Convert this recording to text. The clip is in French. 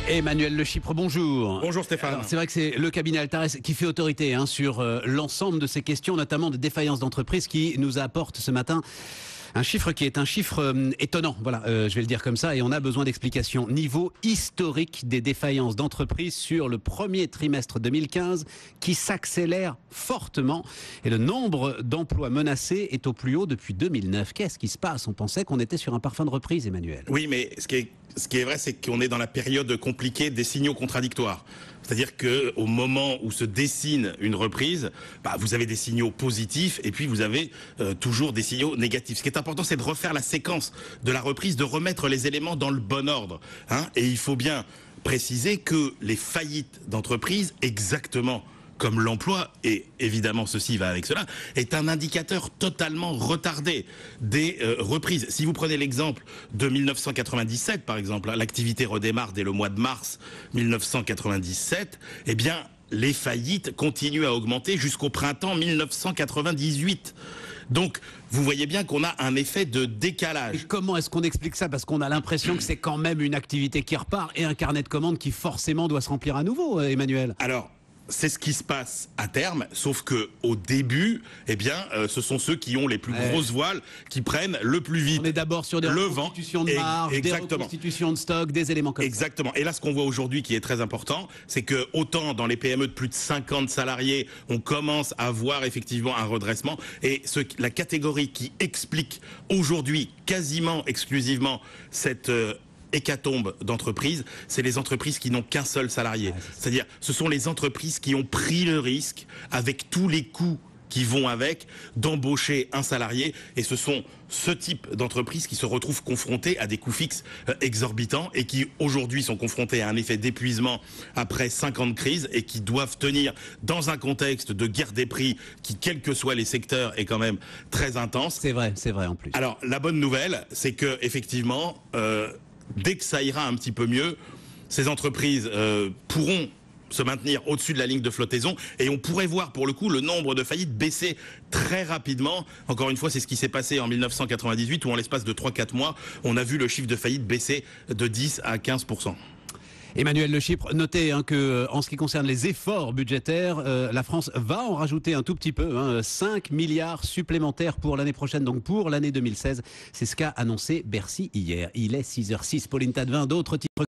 Emmanuel Le Chypre, bonjour. Bonjour Stéphane. C'est vrai que c'est le cabinet Altares qui fait autorité sur l'ensemble de ces questions, notamment de défaillance d'entreprise, qui nous apporte ce matin un chiffre qui est un chiffre étonnant. Voilà, je vais le dire comme ça, et on a besoin d'explications. Niveau historique des défaillances d'entreprise sur le premier trimestre 2015 qui s'accélère fortement, et le nombre d'emplois menacés est au plus haut depuis 2009. Qu'est-ce qui se passe? On pensait qu'on était sur un parfum de reprise, Emmanuel. Oui, mais ce qui est vrai, c'est qu'on est dans la période compliquée des signaux contradictoires. C'est-à-dire qu'au moment où se dessine une reprise, vous avez des signaux positifs et puis vous avez toujours des signaux négatifs. Ce qui est important, c'est de refaire la séquence de la reprise, de remettre les éléments dans le bon ordre. Et il faut bien préciser que les faillites d'entreprises, exactement comme l'emploi, et évidemment ceci va avec cela, est un indicateur totalement retardé des reprises. Si vous prenez l'exemple de 1997, par exemple, l'activité redémarre dès le mois de mars 1997, eh bien, les faillites continuent à augmenter jusqu'au printemps 1998. Donc, vous voyez bien qu'on a un effet de décalage. Et comment est-ce qu'on explique ça? Parce qu'on a l'impression que c'est quand même une activité qui repart et un carnet de commandes qui forcément doit se remplir à nouveau, Emmanuel. Alors, c'est ce qui se passe à terme, sauf que au début, eh bien, ce sont ceux qui ont les plus grosses voiles qui prennent le plus vite. On est d'abord sur des reconstitutions de marge, des reconstitutions de stock, des éléments comme ça. Exactement. Et là, ce qu'on voit aujourd'hui qui est très important, c'est que autant dans les PME de plus de 50 salariés, on commence à voir effectivement un redressement. Et la catégorie qui explique aujourd'hui quasiment exclusivement cette hécatombe d'entreprises, c'est les entreprises qui n'ont qu'un seul salarié. C'est-à-dire, ce sont les entreprises qui ont pris le risque, avec tous les coûts qui vont avec, d'embaucher un salarié, et ce sont ce type d'entreprises qui se retrouvent confrontées à des coûts fixes exorbitants et qui aujourd'hui sont confrontées à un effet d'épuisement après 5 ans de crise et qui doivent tenir dans un contexte de guerre des prix qui, quels que soient les secteurs, est quand même très intense. C'est vrai en plus. Alors, la bonne nouvelle, c'est que effectivement, dès que ça ira un petit peu mieux, ces entreprises pourront se maintenir au-dessus de la ligne de flottaison et on pourrait voir pour le coup le nombre de faillites baisser très rapidement. Encore une fois, c'est ce qui s'est passé en 1998 où en l'espace de 3-4 mois, on a vu le chiffre de faillite baisser de 10 à 15%. Emmanuel Le Chypre, notez que en ce qui concerne les efforts budgétaires, la France va en rajouter un tout petit peu, 5 milliards supplémentaires pour l'année prochaine, donc pour l'année 2016. C'est ce qu'a annoncé Bercy hier. Il est 6h06. Pauline Tadevin, d'autres titres